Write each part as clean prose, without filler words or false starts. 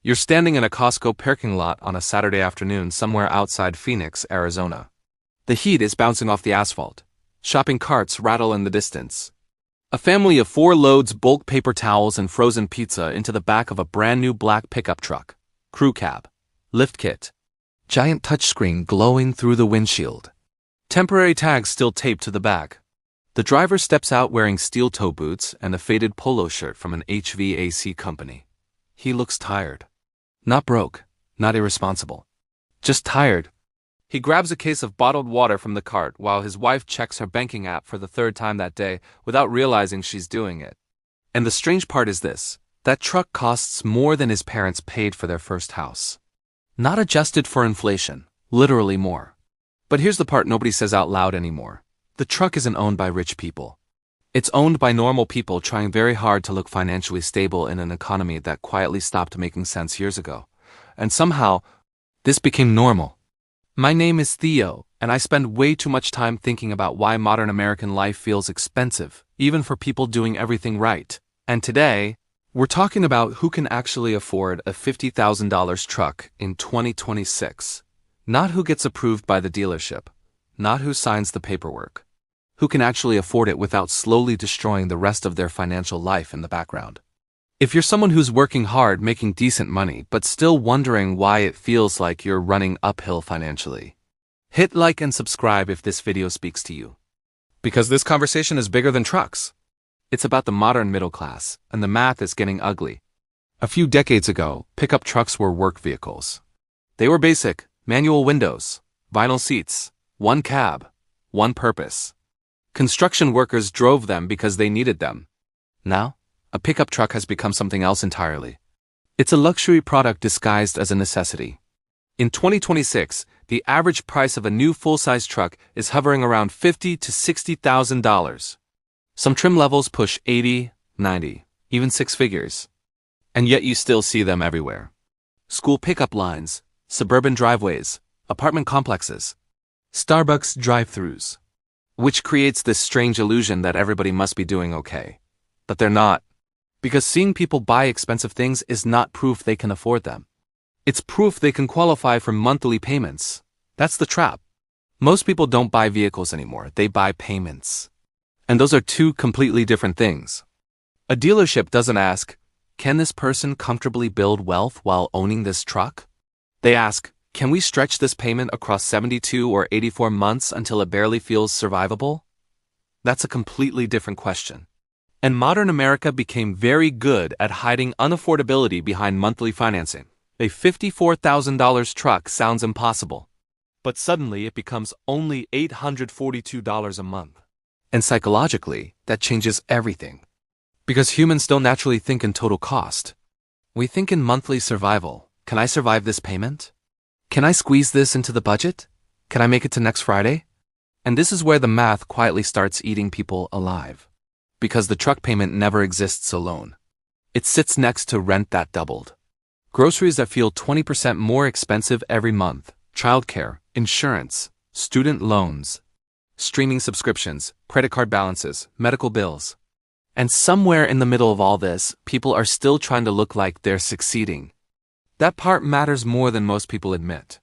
You're standing in a Costco parking lot on a Saturday afternoon somewhere outside Phoenix, Arizona. The heat is bouncing off the asphalt. Shopping carts rattle in the distance. A family of 4 loads bulk paper towels and frozen pizza into the back of a brand new black pickup truck. Crew cab. Lift kit. Giant touchscreen glowing through the windshield. Temporary tags still taped to the back. The driver steps out wearing steel toe boots and a faded polo shirt from an HVAC company. He looks tired. Not broke, not irresponsible. Just tired. He grabs a case of bottled water from the cart while his wife checks her banking app for the 3rd time that day without realizing she's doing it. And the strange part is this: that truck costs more than his parents paid for their first house. Not adjusted for inflation, literally more. But here's the part nobody says out loud anymore. The truck isn't owned by rich people. It's owned by normal people trying very hard to look financially stable in an economy that quietly stopped making sense years ago. And somehow, this became normal. My name is Theo, and I spend way too much time thinking about why modern American life feels expensive, even for people doing everything right. And today, we're talking about who can actually afford a $50,000 truck in 2026. Not who gets approved by the dealership. Not who signs the paperwork. Who can actually afford it without slowly destroying the rest of their financial life in the background. If you're someone who's working hard, making decent money, but still wondering why it feels like you're running uphill financially, hit like and subscribe if this video speaks to you. Because this conversation is bigger than trucks. It's about the modern middle class, and the math is getting ugly. A few decades ago, pickup trucks were work vehicles. They were basic: manual windows, vinyl seats, one cab, one purpose. Construction workers drove them because they needed them. Now, a pickup truck has become something else entirely. It's a luxury product disguised as a necessity. In 2026, the average price of a new full-size truck is hovering around $50,000 to $60,000. Some trim levels push 80, 90, even 6 figures. And yet you still see them everywhere. School pickup lines, suburban driveways, apartment complexes, Starbucks drive-thrus. Which creates this strange illusion that everybody must be doing okay. But they're not. Because seeing people buy expensive things is not proof they can afford them. It's proof they can qualify for monthly payments. That's the trap. Most people don't buy vehicles anymore, they buy payments. And those are 2 completely different things. A dealership doesn't ask, can this person comfortably build wealth while owning this truck? They ask, can we stretch this payment across 72 or 84 months until it barely feels survivable? That's a completely different question. And modern America became very good at hiding unaffordability behind monthly financing. A $54,000 truck sounds impossible. But suddenly it becomes only $842 a month. And psychologically, that changes everything. Because humans don't naturally think in total cost. We think in monthly survival. Can I survive this payment? Can I squeeze this into the budget? Can I make it to next Friday? And this is where the math quietly starts eating people alive. Because the truck payment never exists alone. It sits next to rent that doubled. Groceries that feel 20% more expensive every month. Childcare, insurance, student loans, streaming subscriptions, credit card balances, medical bills. And somewhere in the middle of all this, people are still trying to look like they're succeeding. That part matters more than most people admit.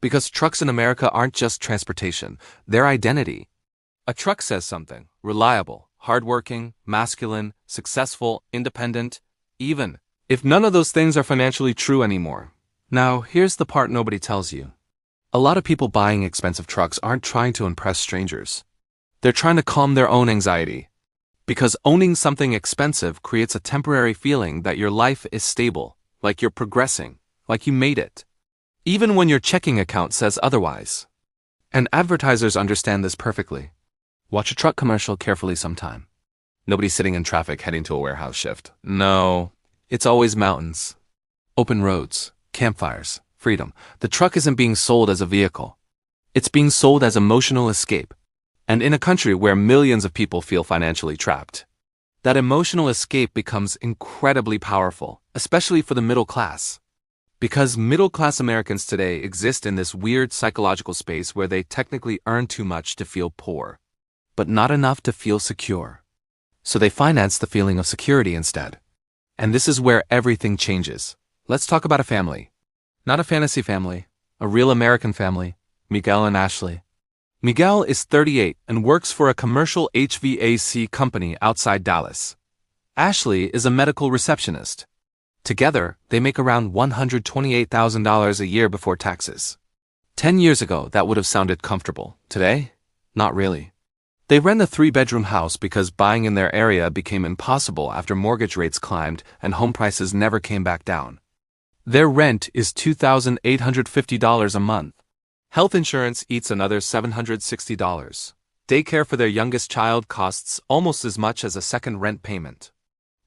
Because trucks in America aren't just transportation, they're identity. A truck says something: reliable, hardworking, masculine, successful, independent, even if none of those things are financially true anymore. Now, here's the part nobody tells you. A lot of people buying expensive trucks aren't trying to impress strangers. They're trying to calm their own anxiety. Because owning something expensive creates a temporary feeling that your life is stable, like you're progressing, like you made it. Even when your checking account says otherwise. And advertisers understand this perfectly. Watch a truck commercial carefully sometime. Nobody's sitting in traffic heading to a warehouse shift. No, it's always mountains, open roads, campfires, freedom. The truck isn't being sold as a vehicle. It's being sold as emotional escape. And in a country where millions of people feel financially trapped, that emotional escape becomes incredibly powerful, especially for the middle class. Because middle-class Americans today exist in this weird psychological space where they technically earn too much to feel poor, but not enough to feel secure. So they finance the feeling of security instead. And this is where everything changes. Let's talk about a family. Not a fantasy family, a real American family, Miguel and Ashley. Miguel is 38 and works for a commercial HVAC company outside Dallas. Ashley is a medical receptionist. Together, they make around $128,000 a year before taxes. 10 years ago, that would have sounded comfortable. Today, not really. They rent a 3-bedroom house because buying in their area became impossible after mortgage rates climbed and home prices never came back down. Their rent is $2,850 a month. Health insurance eats another $760. Daycare for their youngest child costs almost as much as a second rent payment.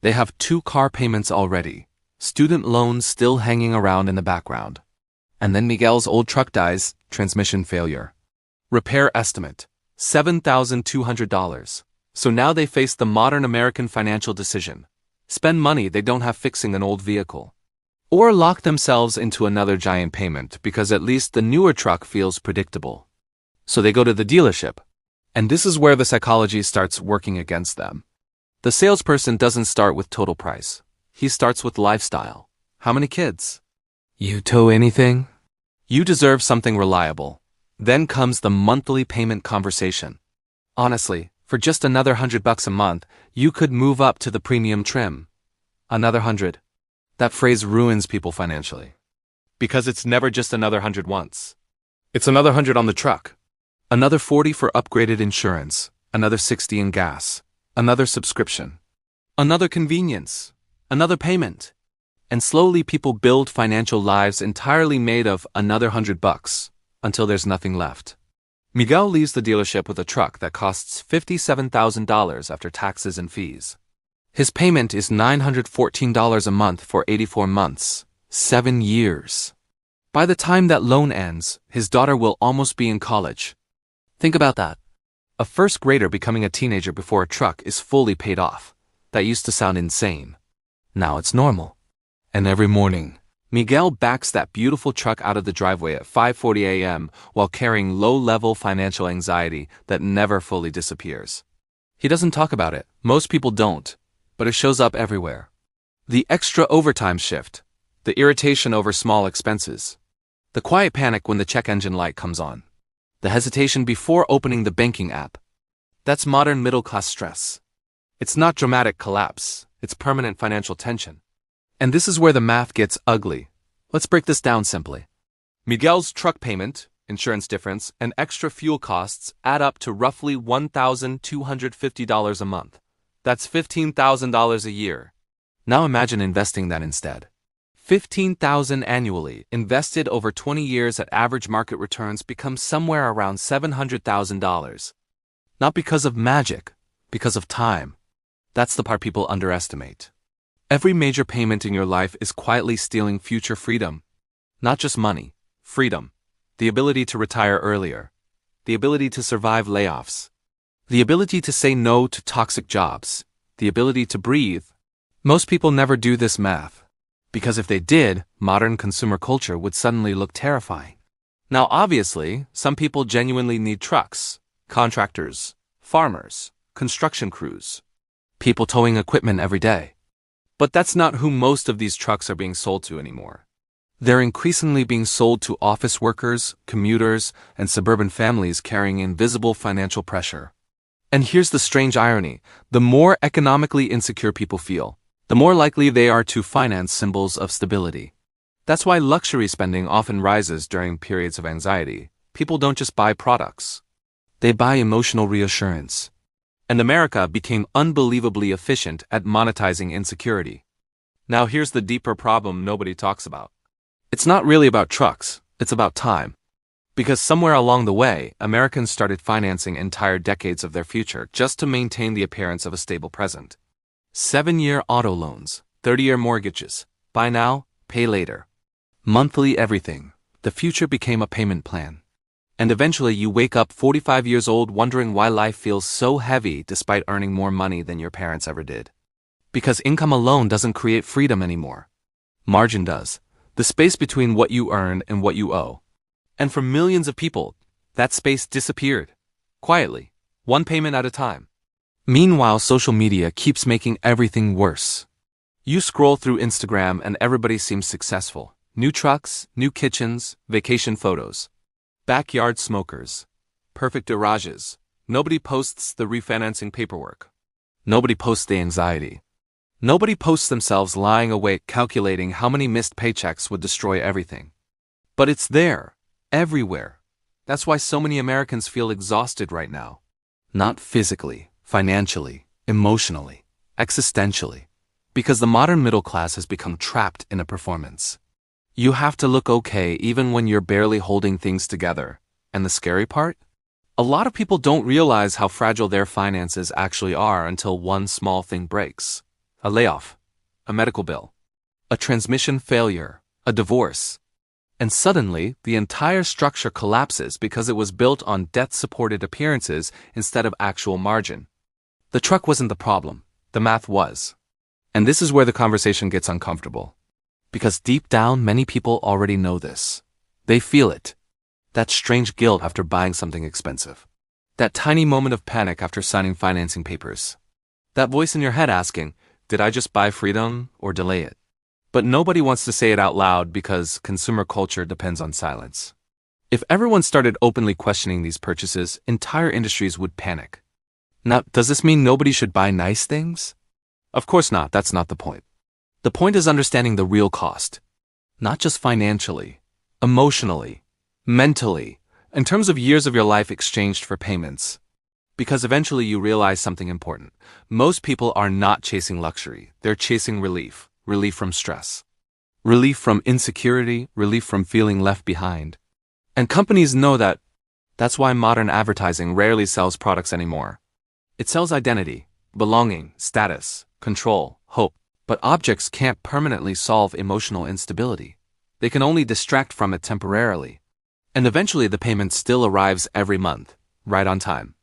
They have 2 car payments already, student loans still hanging around in the background. And then Miguel's old truck dies, transmission failure. Repair estimate, $7,200. So now they face the modern American financial decision. Spend money they don't have fixing an old vehicle. Or lock themselves into another giant payment because at least the newer truck feels predictable. So they go to the dealership. And this is where the psychology starts working against them. The salesperson doesn't start with total price. He starts with lifestyle. How many kids? You tow anything? You deserve something reliable. Then comes the monthly payment conversation. Honestly, for just another $100 a month, you could move up to the premium trim. Another 100. That phrase ruins people financially. Because it's never just another 100 once. It's another 100 on the truck. Another 40 for upgraded insurance. Another 60 in gas. Another subscription. Another convenience. Another payment. And slowly people build financial lives entirely made of another $100 until there's nothing left. Miguel leaves the dealership with a truck that costs $57,000 after taxes and fees. His payment is $914 a month for 84 months, 7 years. By the time that loan ends, his daughter will almost be in college. Think about that. A first grader becoming a teenager before a truck is fully paid off. That used to sound insane. Now it's normal. And every morning, Miguel backs that beautiful truck out of the driveway at 5:40 a.m. while carrying low-level financial anxiety that never fully disappears. He doesn't talk about it. Most people don't. But it shows up everywhere. The extra overtime shift, the irritation over small expenses, the quiet panic when the check engine light comes on, the hesitation before opening the banking app. That's modern middle-class stress. It's not dramatic collapse, it's permanent financial tension. And this is where the math gets ugly. Let's break this down simply. Miguel's truck payment, insurance difference, and extra fuel costs add up to roughly $1,250 a month. That's $15,000 a year. Now imagine investing that instead. $15,000 annually, invested over 20 years at average market returns, becomes somewhere around $700,000. Not because of magic, because of time. That's the part people underestimate. Every major payment in your life is quietly stealing future freedom. Not just money, freedom. The ability to retire earlier. The ability to survive layoffs. The ability to say no to toxic jobs. The ability to breathe. Most people never do this math. Because if they did, modern consumer culture would suddenly look terrifying. Now obviously, some people genuinely need trucks. Contractors, farmers, construction crews. People towing equipment every day. But that's not who most of these trucks are being sold to anymore. They're increasingly being sold to office workers, commuters, and suburban families carrying invisible financial pressure. And here's the strange irony. The more economically insecure people feel, the more likely they are to finance symbols of stability. That's why luxury spending often rises during periods of anxiety. People don't just buy products. They buy emotional reassurance. And America became unbelievably efficient at monetizing insecurity. Now here's the deeper problem nobody talks about. It's not really about trucks, it's about time. Because somewhere along the way, Americans started financing entire decades of their future just to maintain the appearance of a stable present. 7-year auto loans, 30-year mortgages, buy now, pay later. Monthly everything. The future became a payment plan. And eventually you wake up 45 years old wondering why life feels so heavy despite earning more money than your parents ever did. Because income alone doesn't create freedom anymore. Margin does. The space between what you earn and what you owe. And for millions of people, that space disappeared. Quietly. One payment at a time. Meanwhile, social media keeps making everything worse. You scroll through Instagram and everybody seems successful. New trucks, new kitchens, vacation photos. Backyard smokers. Perfect garages. Nobody posts the refinancing paperwork. Nobody posts the anxiety. Nobody posts themselves lying awake calculating how many missed paychecks would destroy everything. But it's there, everywhere. That's why so many Americans feel exhausted right now. Not physically, financially, emotionally, existentially. Because the modern middle class has become trapped in a performance. You have to look okay even when you're barely holding things together. And the scary part? A lot of people don't realize how fragile their finances actually are until one small thing breaks. A layoff, a medical bill, a transmission failure, a divorce. And suddenly, the entire structure collapses because it was built on debt-supported appearances instead of actual margin. The truck wasn't the problem, the math was. And this is where the conversation gets uncomfortable. Because deep down, many people already know this. They feel it. That strange guilt after buying something expensive. That tiny moment of panic after signing financing papers. That voice in your head asking, did I just buy freedom or delay it? But nobody wants to say it out loud because consumer culture depends on silence. If everyone started openly questioning these purchases, entire industries would panic. Now, does this mean nobody should buy nice things? Of course not, that's not the point. The point is understanding the real cost. Not just financially, emotionally, mentally, in terms of years of your life exchanged for payments. Because eventually you realize something important. Most people are not chasing luxury, they're chasing relief. Relief from stress. Relief from insecurity, relief from feeling left behind. And companies know that. That's why modern advertising rarely sells products anymore. It sells identity, belonging, status, control, hope. But objects can't permanently solve emotional instability. They can only distract from it temporarily. And eventually the payment still arrives every month, right on time.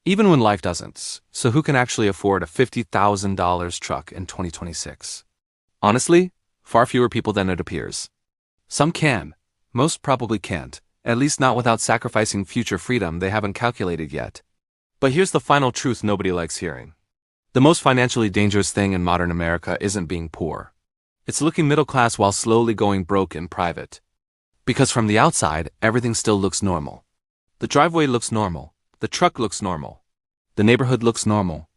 Even when life doesn't. So who can actually afford a $50,000 truck in 2026? Honestly, far fewer people than it appears. Some can. Most probably can't. At least not without sacrificing future freedom they haven't calculated yet. But here's the final truth nobody likes hearing. The most financially dangerous thing in modern America isn't being poor. It's looking middle class while slowly going broke in private. Because from the outside, everything still looks normal. The driveway looks normal. The truck looks normal. The neighborhood looks normal.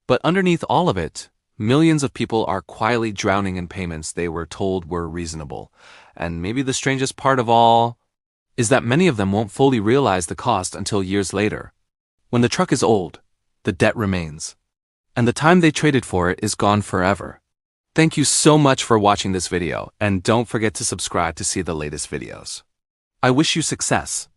But underneath all of it, millions of people are quietly drowning in payments they were told were reasonable. And maybe the strangest part of all is that many of them won't fully realize the cost until years later. When the truck is old, the debt remains. And the time they traded for it is gone forever. Thank you so much for watching this video, and don't forget to subscribe to see the latest videos. I wish you success.